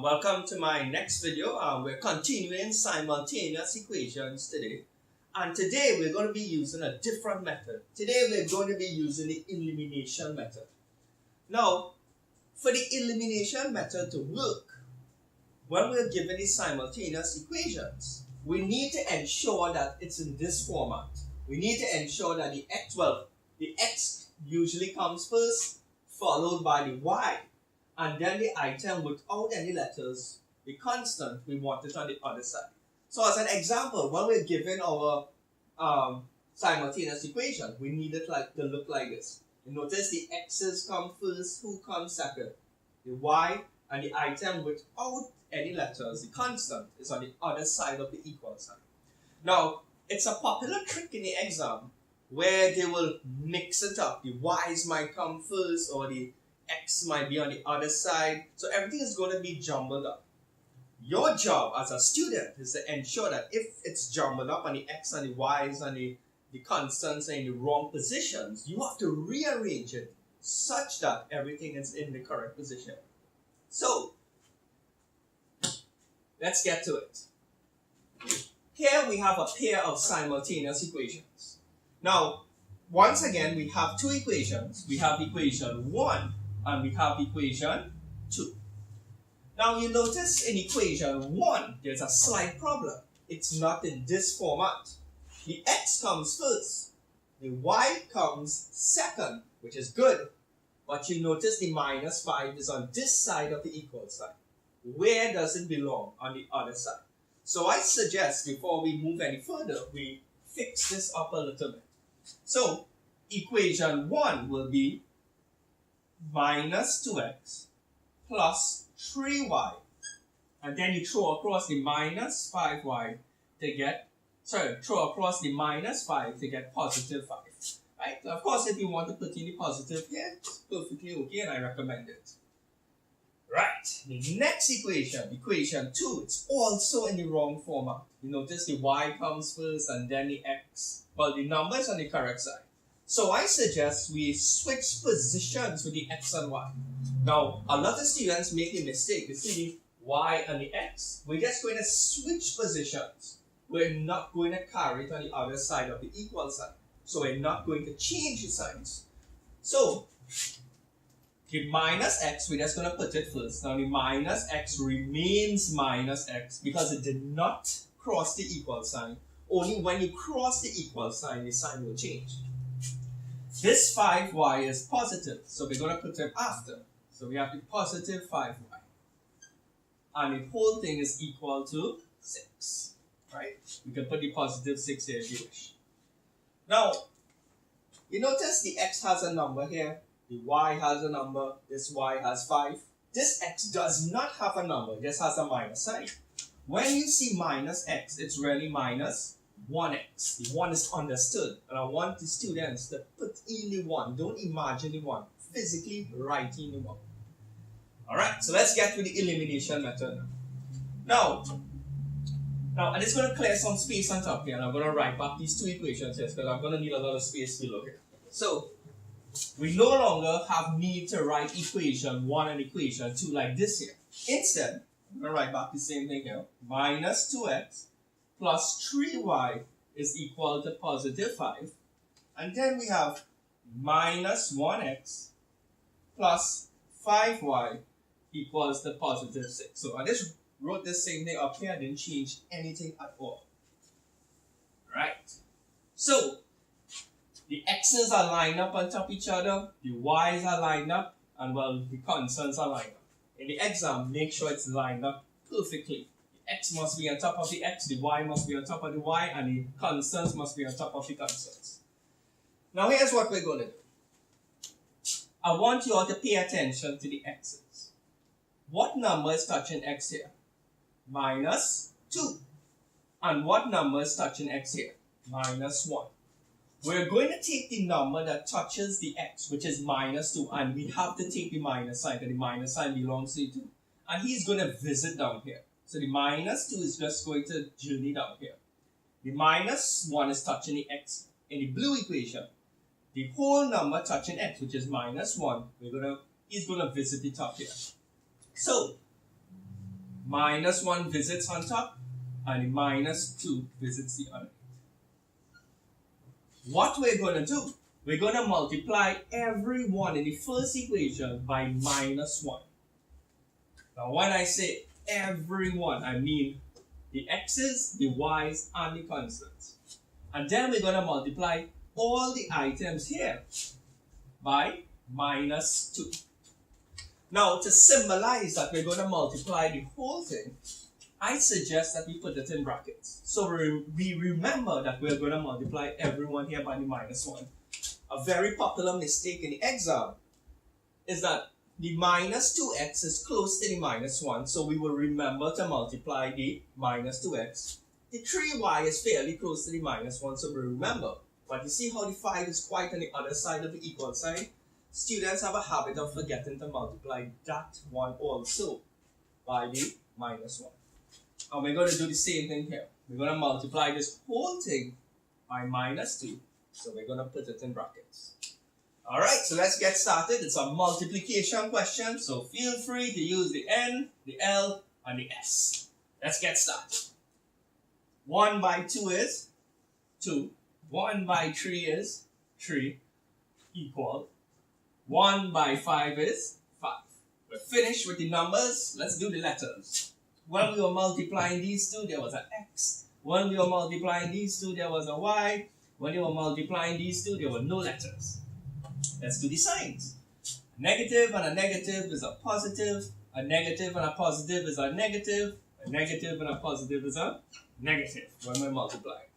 Welcome to my next video. We're continuing simultaneous equations today. And today we're going to be using a different method. Today we're going to be using the elimination method. Now, for the elimination method to work, when we're given these simultaneous equations, we need to ensure that it's in this format. We need to ensure that the x usually comes first, followed by the y. And then the item without any letters, the constant, we want it on the other side. So as an example, when we're given our simultaneous equation, we need it to look like this. You notice the x's come first, who comes second? The y, and the item without any letters, the constant, is on the other side of the equal sign. Now, it's a popular trick in the exam where they will mix it up. The y's might come first, or the x might be on the other side, so everything is going to be jumbled up. Your job as a student is to ensure that if it's jumbled up and the x and the y's and the constants are in the wrong positions, you have to rearrange it such that everything is in the correct position. So, let's get to it. Here we have a pair of simultaneous equations. Now, once again, we have two equations. We have equation 1 and we have equation 2. Now you notice in equation 1, there's a slight problem. It's not in this format. The x comes first, the y comes second, which is good. But you notice the minus 5 is on this side of the equal sign. Where does it belong? On the other side. So I suggest before we move any further, we fix this up a little bit. So equation 1 will be minus 2x plus 3y, and then you throw across the minus 5y to get, throw across the minus 5 to get positive 5. Right? Of course, if you want to put in the positive here, it's perfectly okay and I recommend it. Right, the next equation, equation 2, it's also in the wrong format. You notice the y comes first and then the x, well, the number is on the correct side. So I suggest we switch positions with the x and y. Now, a lot of students make a mistake. You see the y and the x. We're just going to switch positions. We're not going to carry it on the other side of the equal sign. So we're not going to change the signs. So, the minus x, we're just going to put it first. Now, the minus x remains minus x because it did not cross the equal sign. Only when you cross the equal sign, the sign will change. This 5y is positive, so we're going to put it after. So we have the positive 5y. And the whole thing is equal to 6. Right? We can put the positive 6 here if you wish. Now, you notice the x has a number here. The y has a number. This y has 5. This x does not have a number. It just has a minus sign. When you see minus x, it's really minus 1x. The 1 is understood. And I want the students to put in the 1. Don't imagine the 1. Physically write in the 1. Alright, so let's get to the elimination method now. Now, I'm just going to clear some space on top here. And I'm going to write back these two equations here because I'm going to need a lot of space below here. So, we no longer have need to write equation 1 and equation 2 like this here. Instead, I'm going to write back the same thing here. Minus 2x plus 3y is equal to positive 5. And then we have minus 1x plus 5y equals to positive 6. So I just wrote the same thing up here. I didn't change anything at all. Right. So the x's are lined up on top of each other. The y's are lined up. And well, the constants are lined up. In the exam, make sure it's lined up perfectly. The x must be on top of the x, the y must be on top of the y, and the constants must be on top of the constants. Now here's what we're going to do. I want you all to pay attention to the x's. What number is touching x here? Minus 2. And what number is touching x here? Minus 1. We're going to take the number that touches the x, which is minus 2, and we have to take the minus sign, because the minus sign belongs to 2. And he's going to visit down here. So the minus 2 is just going to journey down here. The minus 1 is touching the x in the blue equation. The whole number touching x, which is minus 1, he's going to visit the top here. So, minus 1 visits on top, and the minus 2 visits the underneath. What we're going to do, we're going to multiply every one in the first equation by minus 1. Now when I say every one, I mean the x's, the y's, and the constants. And then we're going to multiply all the items here by minus 2. Now to symbolize that we're going to multiply the whole thing, I suggest that we put it in brackets. So we remember that we're going to multiply everyone here by the minus 1. A very popular mistake in the exam is that the minus 2x is close to the minus 1, so we will remember to multiply the minus 2x. The 3y is fairly close to the minus 1, so we remember. But you see how the 5 is quite on the other side of the equal sign? Students have a habit of forgetting to multiply that one also by the minus 1. And we're going to do the same thing here. We're going to multiply this whole thing by minus 2, so we're going to put it in brackets. Alright, so let's get started. It's a multiplication question, so feel free to use the N, the L, and the S. Let's get started. 1 by 2 is 2. 1 by 3 is 3 equal. 1 by 5 is 5. We're finished with the numbers. Let's do the letters. When we were multiplying these two, there was an X. When we were multiplying these two, there was a Y. When you were multiplying these two, there were no letters. Let's do the signs. A negative and a negative is a positive. A negative and a positive is a negative. A negative and a positive is a negative when we're multiplying.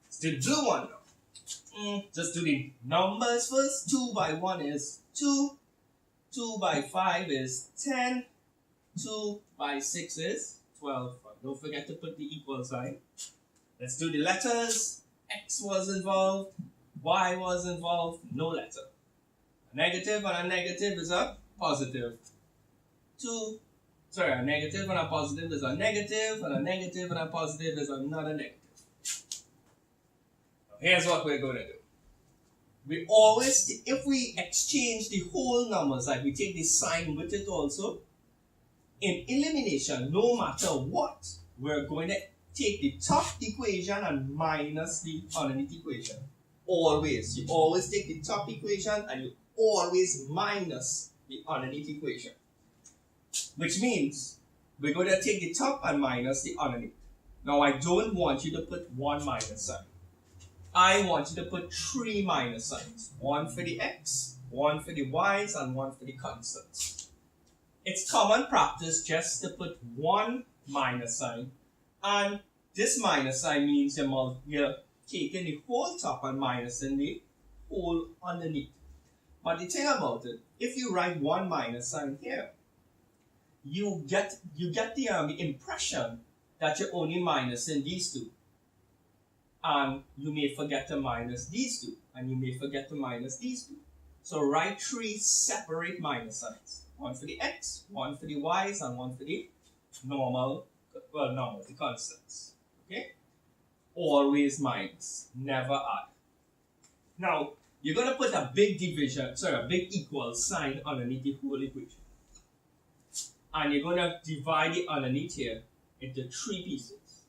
Let's do the blue one now. Just do the numbers first. 2 by 1 is 2. 2 by 5 is 10. 2 by 6 is 12. Don't forget to put the equal sign. Let's do the letters. X was involved. Y was involved. No letter. A negative and a negative is a positive. A negative and a positive is a negative, and a negative and a positive is another negative. Now here's what we're going to do. We always, if we exchange the whole numbers, like we take the sign with it also, in elimination, no matter what, we're going to take the top equation and minus the underneath equation. Always. You always take the top equation and you always minus the underneath equation. Which means we're going to take the top and minus the underneath. Now I don't want you to put one minus sign. I want you to put 3 minus signs. 1 for the x, 1 for the y's, and 1 for the constants. It's common practice just to put 1 minus sign, and this minus sign means you're taking the whole top and minusing the whole underneath. But the thing about it, if you write 1 minus sign here, you get the impression that you're only minusing these two. And you may forget to minus these two, and you may forget to minus these two. So write 3 separate minus signs. 1 for the x, 1 for the y's, and 1 for the the constants. Okay? Always minus, never add. Now, you're going to put a big a big equal sign underneath the whole equation. And you're going to divide it underneath here into 3 pieces.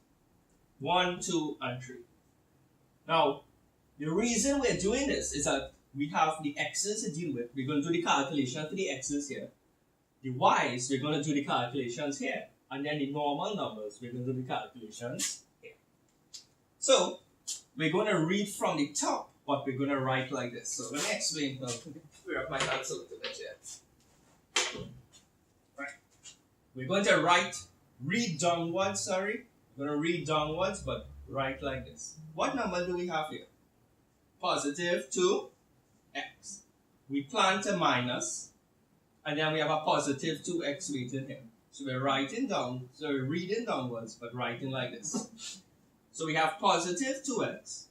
1, 2, and 3. Now, the reason we're doing this is that we have the x's to deal with. We're going to do the calculation for the x's here. The y's, we're going to do the calculations here. And then the normal numbers, we're going to do the calculations here. So, we're going to read from the top, but we're going to write like this. So, let me explain. Clear up my hands a little bit here. Right. We're going to read downwards, We're going to read downwards, but write like this. What number do we have here? Positive 2x. We plan to minus, and then we have a positive 2x waiting here. So we're writing down, so we're reading downwards, but writing like this. So we have positive 2x,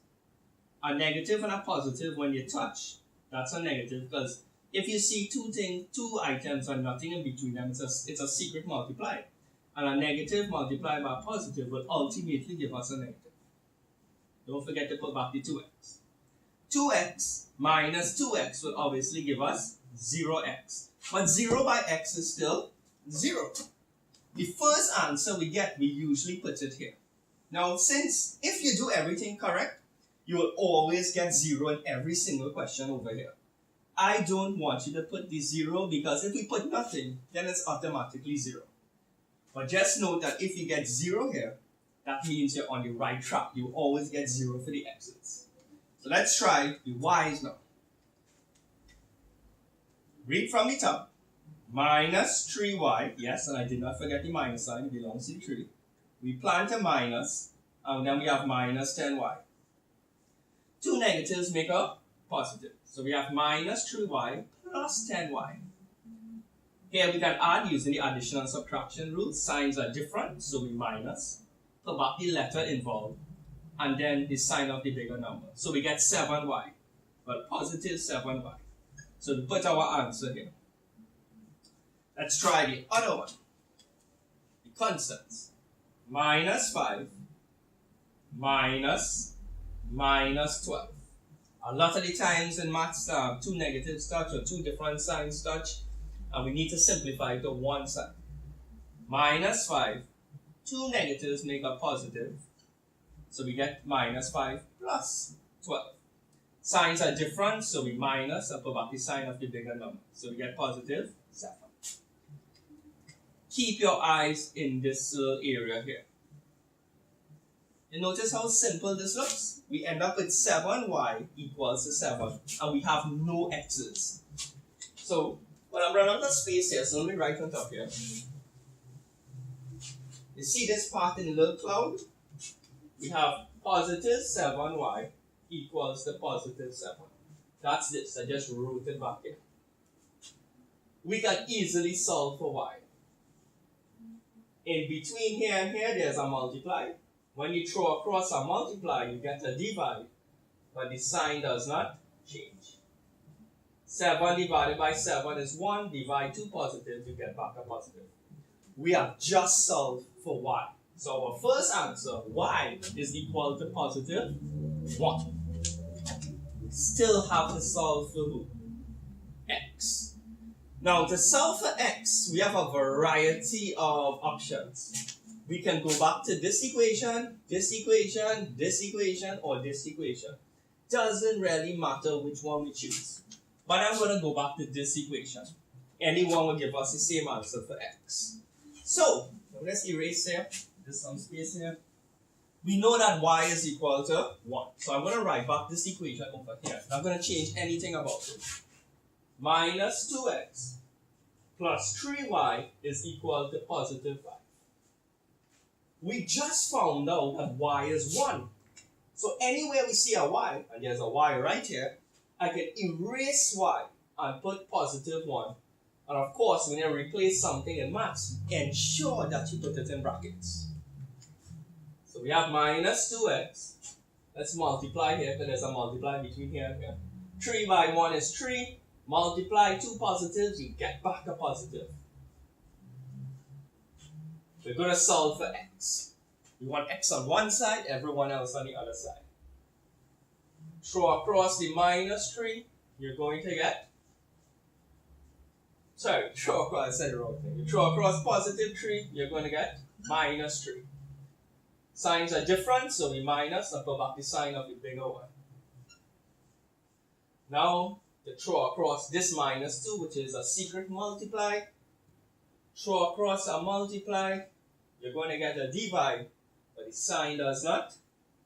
a negative and a positive. When you touch, that's a negative, because if you see two items and nothing in between them, it's a secret multiply. And a negative multiplied by a positive will ultimately give us a negative. Don't forget to put back the 2x. 2x minus 2x will obviously give us 0x. But 0 by x is still 0. the first answer we get, we usually put it here. Now, since if you do everything correct, you will always get 0 in every single question over here. I don't want you to put the 0 because if we put nothing, then it's automatically 0. But just note that if you get 0 here, that means you're on the right track. You always get 0 for the x's. So let's try the y's now. Read from the top. Minus 3y. Yes, and I did not forget the minus sign. It belongs to the 3. We plant a minus, and then we have minus 10y. Two negatives make a positive. So we have minus 3y plus 10y. Here we can add using the addition and subtraction rule. Signs are different, so we minus. Put back the letter involved, and then the sign of the bigger number. So we get 7y, well, positive 7y. So we put our answer here. Let's try the other one. The constants. Minus 5 minus 12. A lot of the times in maths, two negatives touch or two different signs touch, and we need to simplify to one side. Minus 5, two negatives make a positive, so we get minus 5 plus 12. Signs are different, so we minus and put back the sign of the bigger number, so we get positive 7. Keep your eyes in this little area here. You notice how simple this looks? We end up with 7y equals to 7, and we have no x's. So, when I'm running out of space here, so let me write on top here. You see this part in the little cloud? We have positive 7y equals to positive 7. That's this. I just wrote it back here. We can easily solve for y. In between here and here, there's a multiply. When you throw across a multiply, you get a divide, but the sign does not change. 7 divided by 7 is 1. Divide 2 positive, you get back a positive. We have just solved for y. So our first answer, y, is equal to positive 1. We still have to solve for who? X. Now, to solve for x, we have a variety of options. We can go back to this equation, this equation, this equation, or this equation. Doesn't really matter which one we choose. But I'm going to go back to this equation. Any one will give us the same answer for x. So, let's erase here. There's some space here. We know that y is equal to 1. So I'm going to write back this equation over here. I'm not going to change anything about it. Minus 2x plus 3y is equal to positive 5. We just found out that y is 1. So anywhere we see a y, and there's a y right here, I can erase y and put positive 1. And of course, when you replace something in maths, ensure that you put it in brackets. So we have minus 2x. Let's multiply here, because there's a multiply between here and here. 3 by 1 is 3. Multiply 2 positives, you get back a positive. We're going to solve for x. We want x on one side, everyone else on the other side. Throw across the minus 3, you're going to get... throw across, I said the wrong thing. You throw across positive 3, you're going to get minus 3. Signs are different, so we minus and put back the sign of the bigger one. Now, to throw across this minus 2, which is a secret multiply, throw across a multiply, you're going to get a divide, but the sign does not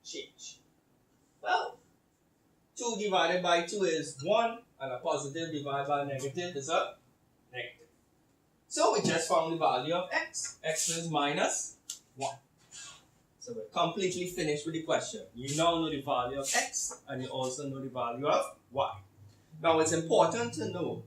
change. Well, 2 divided by 2 is 1, and a positive divided by a negative is a negative. So we just found the value of x. X is minus 1. So we're completely finished with the question. You now know the value of x, and you also know the value of y. Now it's important to know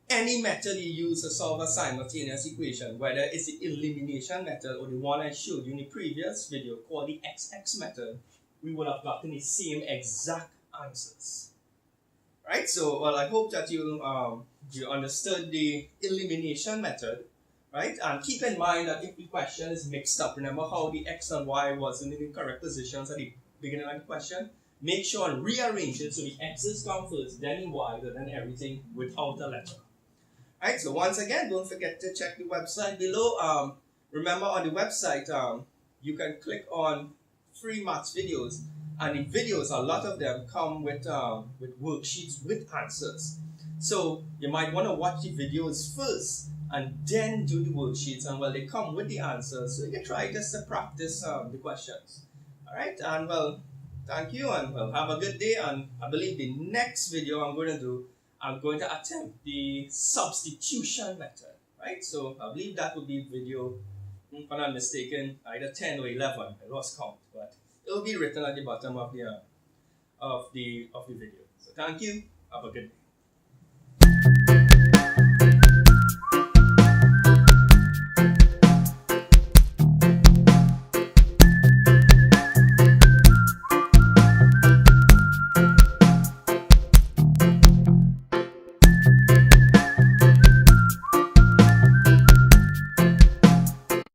any method you use to solve a simultaneous equation, whether it's the elimination method or the one I showed you in the previous video called the XX method, we would have gotten the same exact answers. Right? So, well, I hope that you understood the elimination method, right? And keep in mind that if the question is mixed up, remember how the x and y wasn't in the correct positions at the beginning of the question? Make sure and rearrange it so the x's come first, then the y, and then everything without a letter. Alright, so once again, don't forget to check the website below. Remember on the website, you can click on free maths videos, and the videos, a lot of them come with worksheets with answers. So you might want to watch the videos first and then do the worksheets, and well, they come with the answers, so you can try just to practice the questions. Alright, and well, thank you, and well, have a good day. And I believe the next video I'm going to attempt the substitution method, right? So I believe that will be video, if I'm not mistaken, either 10 or 11. I lost count, but it will be written at the bottom of the video. So thank you. Have a good day.